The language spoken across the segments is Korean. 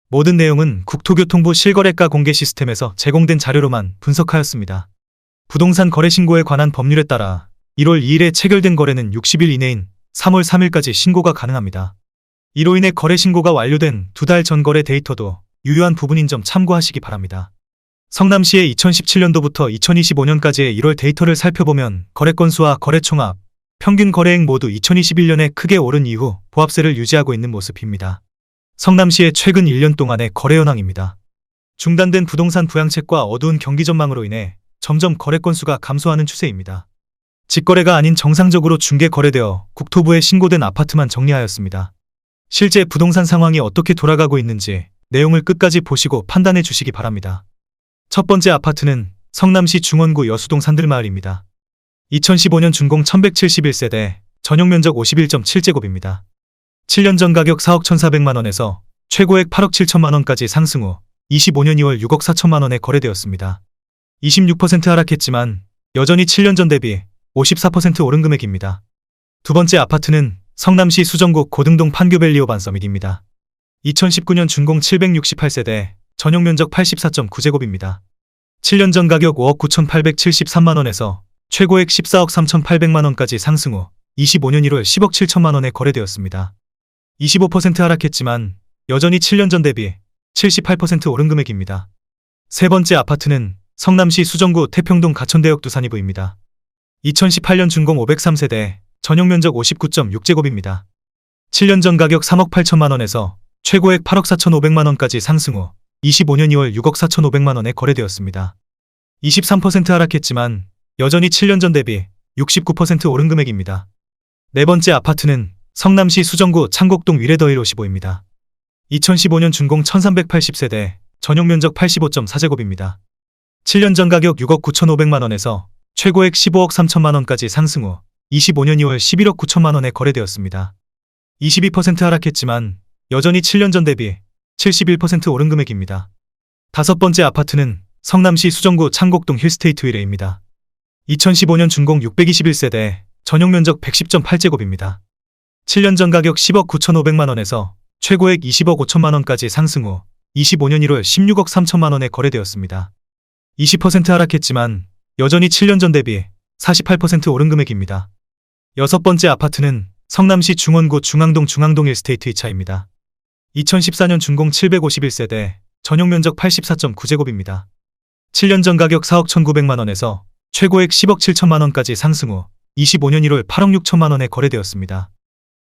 모든 내용은 국토교통부 실거래가 공개 시스템에서 제공된 자료로만 분석하였습니다. 부동산 거래 신고에 관한 법률에 따라 1월 2일에 체결된 거래는 60일 이내인 3월 3일까지 신고가 가능합니다. 이로 인해 거래 신고가 완료된 2달 전 거래 데이터도 유효한 부분인 점 참고하시기 바랍니다. 성남시의 2017년도부터 2025년까지의 1월 데이터를 살펴보면 거래 건수와 거래 총합, 평균 거래액 모두 2021년에 크게 오른 이후 보합세를 유지하고 있는 모습입니다. 성남시의 최근 1년 동안의 거래 현황입니다. 중단된 부동산 부양책과 어두운 경기 전망으로 인해 점점 거래 건수가 감소하는 추세입니다. 직거래가 아닌 정상적으로 중개 거래되어 국토부에 신고된 아파트만 정리하였습니다. 실제 부동산 상황이 어떻게 돌아가고 있는지 내용을 끝까지 보시고 판단해 주시기 바랍니다. 첫 번째 아파트는 성남시 중원구 여수동 산들마을입니다. 2015년 준공 1171세대, 전용면적 51.7제곱입니다. 7년 전 가격 4억 1,400만원에서 최고액 8억 7천만원까지 상승 후 25년 2월 6억 4천만원에 거래되었습니다. 26% 하락했지만 여전히 7년 전 대비 54% 오른 금액입니다. 두 번째 아파트는 성남시 수정구 고등동 판교밸리 오반서밋입니다. 2019년 준공 768세대, 전용면적 84.9제곱입니다. 7년 전 가격 5억 9,873만원에서 최고액 14억 3,800만원까지 상승 후 25년 1월 10억 7천만원에 거래되었습니다. 25% 하락했지만 여전히 7년 전 대비 78% 오른 금액입니다. 세 번째 아파트는 성남시 수정구 태평동 가천대역 두산이브입니다. 2018년 준공 503세대, 전용면적 59.6제곱입니다. 7년 전 가격 3억 8천만원에서 최고액 8억 4,500만원까지 상승 후 25년 2월 6억 4,500만원에 거래되었습니다. 23% 하락했지만 여전히 7년 전 대비 69% 오른 금액입니다. 네 번째 아파트는 성남시 수정구 창곡동 위레더힐 55입니다. 2015년 준공 1380세대, 전용면적 85.4제곱입니다. 7년 전 가격 6억 9,500만원에서 최고액 15억 3천만원까지 상승 후 25년 2월 11억 9천만원에 거래되었습니다. 22% 하락했지만 여전히 7년 전 대비 71% 오른 금액입니다. 다섯 번째 아파트는 성남시 수정구 창곡동 힐스테이트 위레입니다. 2015년 준공 621세대, 전용면적 110.8제곱입니다. 7년 전 가격 10억 9,500만원에서 최고액 20억 5천만원까지 상승 후 25년 1월 16억 3천만원에 거래되었습니다. 20% 하락했지만 여전히 7년 전 대비 48% 오른 금액입니다. 여섯 번째 아파트는 성남시 중원구 중앙동 중앙동 힐스테이트 2차입니다. 2014년 준공 751세대, 전용면적 84.9제곱입니다. 7년 전 가격 4억 1,900만원에서 최고액 10억 7천만원까지 상승 후 25년 1월 8억 6천만원에 거래되었습니다.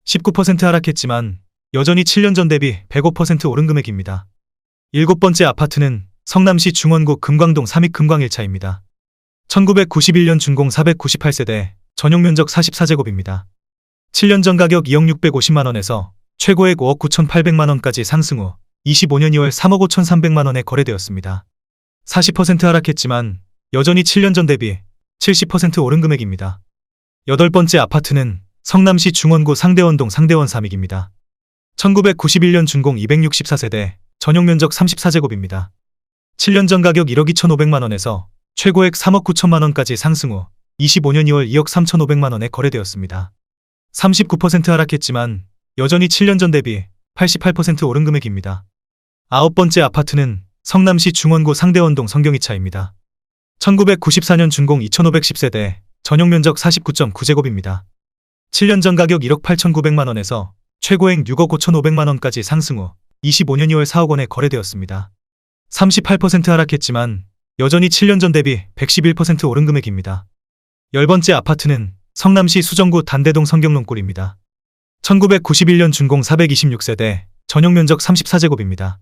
19% 하락했지만 여전히 7년 전 대비 105% 오른 금액입니다. 일곱 번째 아파트는 성남시 중원구 금광동 삼익 금광 1차입니다. 1991년 준공 498세대, 전용면적 44제곱입니다. 7년 전 가격 2억 650만원에서 최고액 5억 9,800만원까지 상승 후 25년 2월 3억 5,300만원에 거래되었습니다. 40% 하락했지만 여전히 7년 전 대비 70% 오른 금액입니다. 여덟 번째 아파트는 성남시 중원구 상대원동 상대원 삼익입니다. 1991년 준공 264세대, 전용면적 34제곱입니다. 7년 전 가격 1억 2,500만원에서 최고액 3억 9천만원까지 상승 후 25년 2월 2억 3,500만원에 거래되었습니다. 39% 하락했지만 여전히 7년 전 대비 88% 오른 금액입니다. 아홉 번째 아파트는 성남시 중원구 상대원동 성경이차입니다. 1994년 준공 2,510세대, 전용면적 49.9제곱입니다. 7년 전 가격 1억 8,900만원에서 최고액 6억 5,500만원까지 상승 후 25년 2월 4억 원에 거래되었습니다. 38% 하락했지만 여전히 7년 전 대비 111% 오른 금액입니다. 열 번째 아파트는 성남시 수정구 단대동 성경농골입니다. 1991년 준공 426세대, 전용면적 34제곱입니다.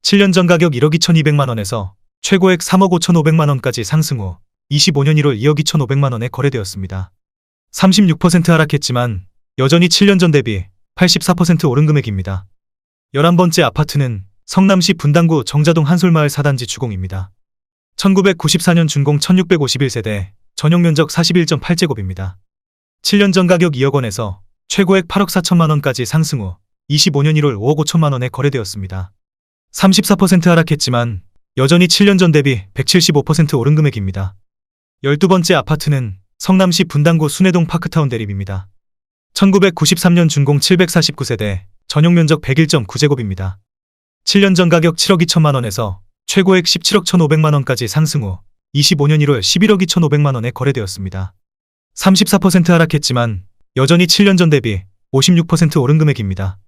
7년 전 가격 1억 2,200만원에서 최고액 3억 5,500만원까지 상승 후 25년 1월 2억 2,500만원에 거래되었습니다. 36% 하락했지만 여전히 7년 전 대비 84% 오른 금액입니다. 11번째 아파트는 성남시 분당구 정자동 한솔마을 4단지 주공입니다. 1994년 준공 1651세대, 전용면적 41.8제곱입니다. 7년 전 가격 2억 원에서 최고액 8억 4천만원까지 상승 후 25년 1월 5억 5천만원에 거래되었습니다. 34% 하락했지만 여전히 7년 전 대비 175% 오른 금액입니다. 12번째 아파트는 성남시 분당구 순회동 파크타운 대립입니다. 1993년 준공 749세대, 전용면적 101.9제곱입니다. 7년 전 가격 7억 2천만 원에서 최고액 17억 1,500만 원까지 상승 후 25년 1월 11억 2,500만 원에 거래되었습니다. 34% 하락했지만 여전히 7년 전 대비 56% 오른 금액입니다.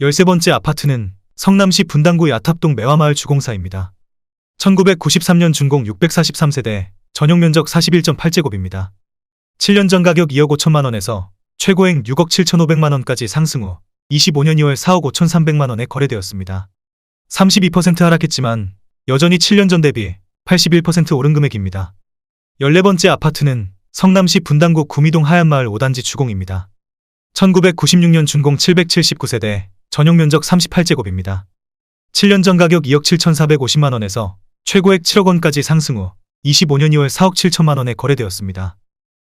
13번째 아파트는 성남시 분당구 야탑동 매화마을 주공사입니다. 1993년 준공 643세대, 전용 면적 41.8제곱입니다. 7년 전 가격 2억 5천만 원에서 최고액 6억 7,500만 원까지 상승 후 25년 2월 4억 5,300만 원에 거래되었습니다. 32% 하락했지만 여전히 7년 전 대비 81% 오른 금액입니다. 14번째 아파트는 성남시 분당구 구미동 하얀마을 5단지 주공입니다. 1996년 준공 779세대, 전용 면적 38제곱입니다. 7년 전 가격 2억 7,450만 원에서 최고액 7억 원까지 상승 후 25년 2월 4억 7천만 원에 거래되었습니다.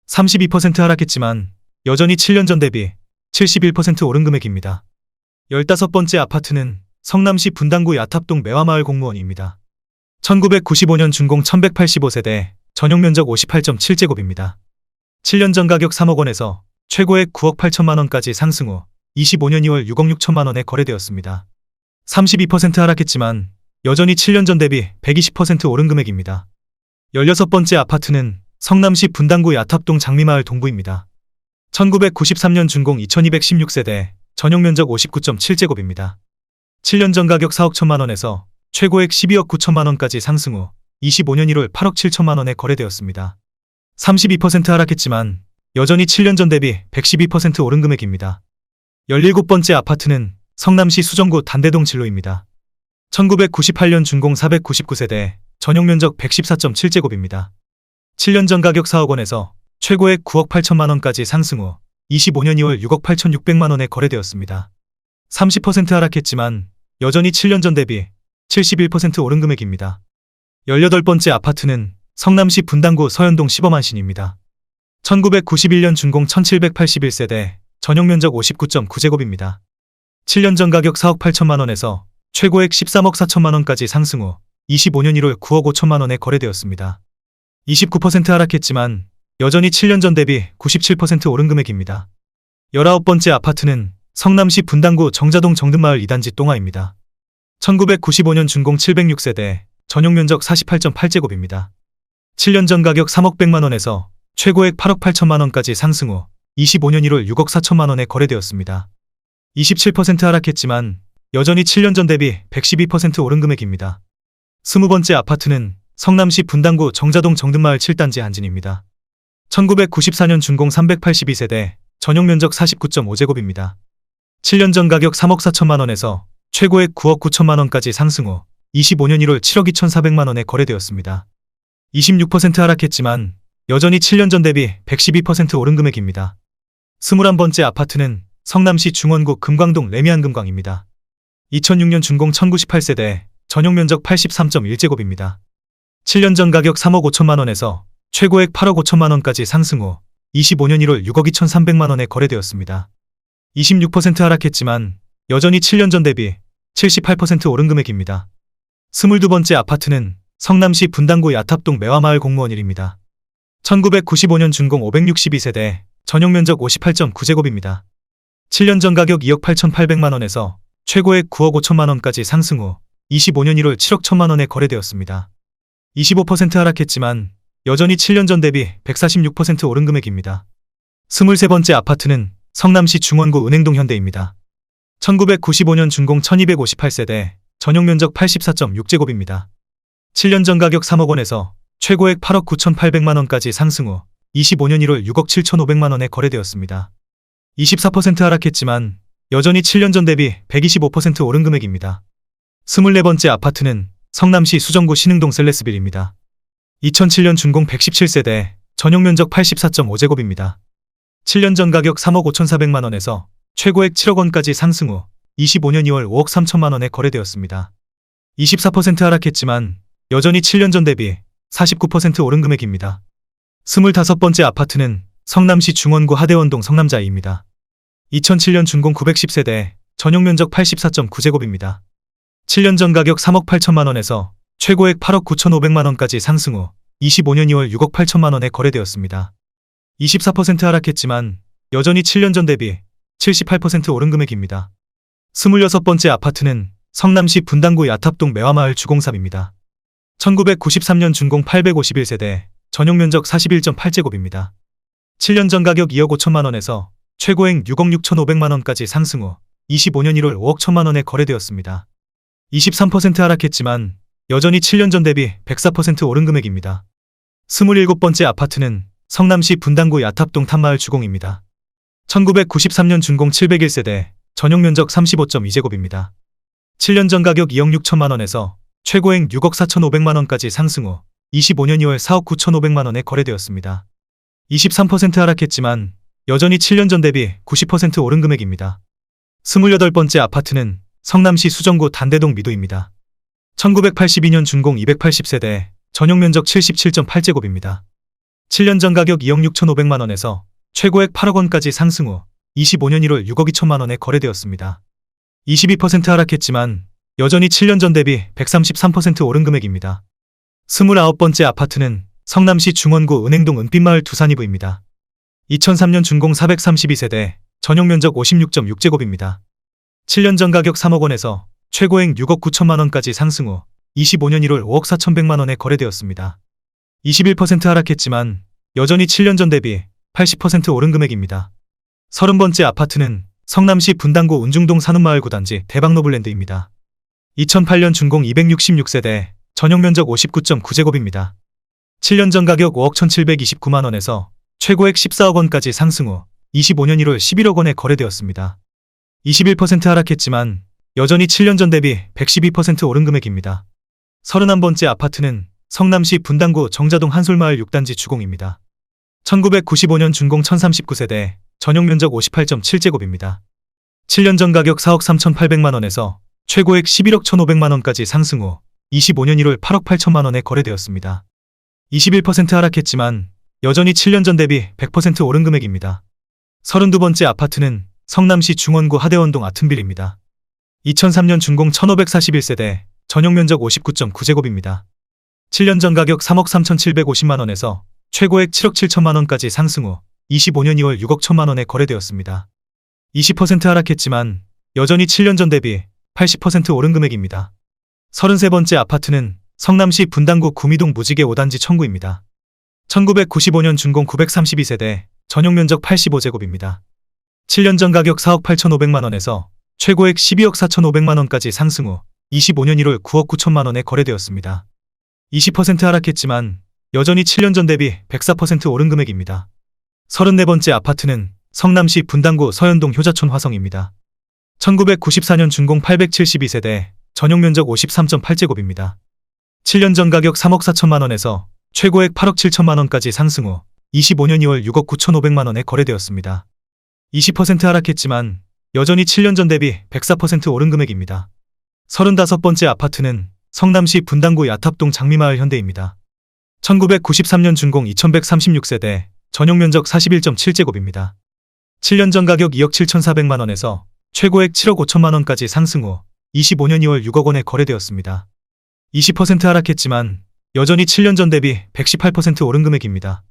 32% 하락했지만 여전히 7년 전 대비 71% 오른 금액입니다. 15번째 아파트는 성남시 분당구 야탑동 매화마을 공무원입니다. 1995년 준공 1185세대, 전용 면적 58.7제곱입니다. 7년 전 가격 3억 원에서 최고액 9억 8천만 원까지 상승 후 25년 2월 6억 6천만 원에 거래되었습니다. 32% 하락했지만 여전히 7년 전 대비 120% 오른 금액입니다. 16번째 아파트는 성남시 분당구 야탑동 장미마을 동부입니다. 1993년 준공 2216세대, 전용 면적 59.7제곱입니다. 7년 전 가격 4억 1천만 원에서 최고액 12억 9천만 원까지 상승 후 25년 1월 8억 7천만 원에 거래되었습니다. 32% 하락했지만 여전히 7년 전 대비 112% 오른 금액입니다. 17번째 아파트는 성남시 수정구 단대동 진로입니다. 1998년 준공 499세대, 전용 면적 114.7제곱입니다. 7년 전 가격 4억 원에서 최고액 9억 8천만 원까지 상승 후 25년 2월 6억 8,600만 원에 거래되었습니다. 30% 하락했지만 여전히 7년 전 대비 71% 오른 금액입니다. 18번째 아파트는 성남시 분당구 서현동 시범한신입니다. 1991년 준공 1781세대, 전용 면적 59.9제곱입니다. 7년 전 가격 4억 8천만 원에서 최고액 13억 4천만 원까지 상승 후 25년 1월 9억 5천만 원에 거래되었습니다. 29% 하락했지만 여전히 7년 전 대비 97% 오른 금액입니다. 19번째 아파트는 성남시 분당구 정자동 정든마을 2단지 똥화입니다. 1995년 준공 706세대, 전용 면적 48.8제곱입니다. 7년 전 가격 3억 100만 원에서 최고액 8억 8천만 원까지 상승 후 25년 1월 6억 4천만 원에 거래되었습니다. 27% 하락했지만 여전히 7년 전 대비 112% 오른 금액입니다. 20번째 아파트는 성남시 분당구 정자동 정든마을 7단지 한진입니다. 1994년 준공 382세대, 전용 면적 49.5제곱입니다. 7년 전 가격 3억 4천만 원에서 최고액 9억 9천만 원까지 상승 후 25년 1월 7억 2,400만 원에 거래되었습니다. 26% 하락했지만 여전히 7년 전 대비 112% 오른 금액입니다. 21번째 아파트는 성남시 중원구 금광동 레미안 금광입니다. 2006년 준공 1098세대, 전용 면적 83.1제곱입니다. 7년 전 가격 3억 5천만 원에서 최고액 8억 5천만 원까지 상승 후 25년 1월 6억 2,300만 원에 거래되었습니다. 26% 하락했지만 여전히 7년 전 대비 78% 오른 금액입니다. 22번째 아파트는 성남시 분당구 야탑동 매화마을 공무원일입니다. 1995년 준공 562세대, 전용 면적 58.9제곱입니다. 7년 전 가격 2억 8,800만 원에서 최고액 9억 5천만 원까지 상승 후 25년 1월 7억 1천만 원에 거래되었습니다. 25% 하락했지만 여전히 7년 전 대비 146% 오른 금액입니다. 23번째 아파트는 성남시 중원구 은행동 현대입니다. 1995년 준공 1258세대, 전용 면적 84.6제곱입니다. 7년 전 가격 3억 원에서 최고액 8억 9,800만 원까지 상승 후 25년 1월 6억 7,500만 원에 거래되었습니다. 24% 하락했지만 여전히 7년 전 대비 125% 오른 금액입니다. 24번째 아파트는 성남시 수정구 신흥동 셀레스빌입니다. 2007년 준공 117세대, 전용 면적 84.5제곱입니다. 7년 전 가격 3억 5,400만 원에서 최고액 7억 원까지 상승 후 25년 2월 5억 3천만 원에 거래되었습니다. 24% 하락했지만 여전히 7년 전 대비 49% 오른 금액입니다. 25번째 아파트는 성남시 중원구 하대원동 성남자이입니다. 2007년 준공 910세대, 전용 면적 84.9제곱입니다. 7년 전 가격 3억 8천만 원에서 최고액 8억 9,500만 원까지 상승 후 25년 2월 6억 8천만 원에 거래되었습니다. 24% 하락했지만 여전히 7년 전 대비 78% 오른 금액입니다. 26번째 아파트는 성남시 분당구 야탑동 매화마을 주공삽입니다. 1993년 준공 851세대, 전용 면적 41.8제곱입니다. 7년 전 가격 2억 5천만 원에서 최고액 6억 6천5백만 원까지 상승 후 25년 1월 5억 1천만 원에 거래되었습니다. 23% 하락했지만 여전히 7년 전 대비 104% 오른 금액입니다. 27번째 아파트는 성남시 분당구 야탑동 탑마을 주공입니다. 1993년 준공 701세대, 전용 면적 35.2제곱입니다. 7년 전 가격 2억 6천만 원에서 최고액 6억 4천5백만 원까지 상승 후 25년 2월 4억 9천5백만 원에 거래되었습니다. 23% 하락했지만 여전히 7년 전 대비 90% 오른 금액입니다. 28번째 아파트는 성남시 수정구 단대동 미도입니다. 1982년 준공 280세대, 전용 면적 77.8제곱입니다. 7년 전 가격 2억 6천5백만 원에서 최고액 8억 원까지 상승 후 25년 1월 6억 2천만 원에 거래되었습니다. 22% 하락했지만 여전히 7년 전 대비 133% 오른 금액입니다. 29번째 아파트는 성남시 중원구 은행동 은빛마을 두산이부입니다. 2003년 준공 432세대, 전용 면적 56.6제곱입니다. 7년 전 가격 3억 원에서 최고액 6억 9천만 원까지 상승 후 25년 1월 5억 4천백만 원에 거래되었습니다. 21% 하락했지만 여전히 7년 전 대비 80% 오른 금액입니다. 30번째 아파트는 성남시 분당구 운중동 산업마을 구단지 대박노블랜드입니다. 2008년 준공 266세대, 전용 면적 59.9제곱입니다. 7년 전 가격 5억 1,729만 원에서 최고액 14억 원까지 상승 후 25년 1월 11억 원에 거래되었습니다. 21% 하락했지만 여전히 7년 전 대비 112% 오른 금액입니다. 31번째 아파트는 성남시 분당구 정자동 한솔마을 6단지 주공입니다. 1995년 준공 1039세대, 전용 면적 58.7제곱입니다. 7년 전 가격 4억 3,800만 원에서 최고액 11억 1,500만 원까지 상승 후 25년 1월 8억 8천만 원에 거래되었습니다. 21% 하락했지만 여전히 7년 전 대비 100% 오른 금액입니다. 32번째 아파트는 성남시 중원구 하대원동 아튼빌입니다. 2003년 준공 1541세대, 전용 면적 59.9제곱입니다. 7년 전 가격 3억 3,750만 원에서 최고액 7억 7천만 원까지 상승 후 25년 2월 6억 1천만 원에 거래되었습니다. 20% 하락했지만 여전히 7년 전 대비 80% 오른 금액입니다. 33번째 아파트는 성남시 분당구 구미동 무지개 5단지 청구입니다. 1995년 준공 932세대, 전용 면적 85제곱입니다. 7년 전 가격 4억 8,500만 원에서 최고액 12억 4,500만 원까지 상승 후 25년 1월 9억 9천만 원에 거래되었습니다. 20% 하락했지만 여전히 7년 전 대비 104% 오른 금액입니다. 34번째 아파트는 성남시 분당구 서현동 효자촌 화성입니다. 1994년 준공 872세대, 전용 면적 53.8제곱입니다. 7년 전 가격 3억 4천만 원에서 최고액 8억 7천만 원까지 상승 후 25년 2월 6억 9천5백만 원에 거래되었습니다. 20% 하락했지만 여전히 7년 전 대비 104% 오른 금액입니다. 35번째 아파트는 성남시 분당구 야탑동 장미마을 현대입니다. 1993년 준공 2136세대, 전용 면적 41.7제곱입니다. 7년 전 가격 2억 7,400만 원에서 최고액 7억 5천만 원까지 상승 후 25년 2월 6억 원에 거래되었습니다. 20% 하락했지만 여전히 7년 전 대비 118% 오른 금액입니다.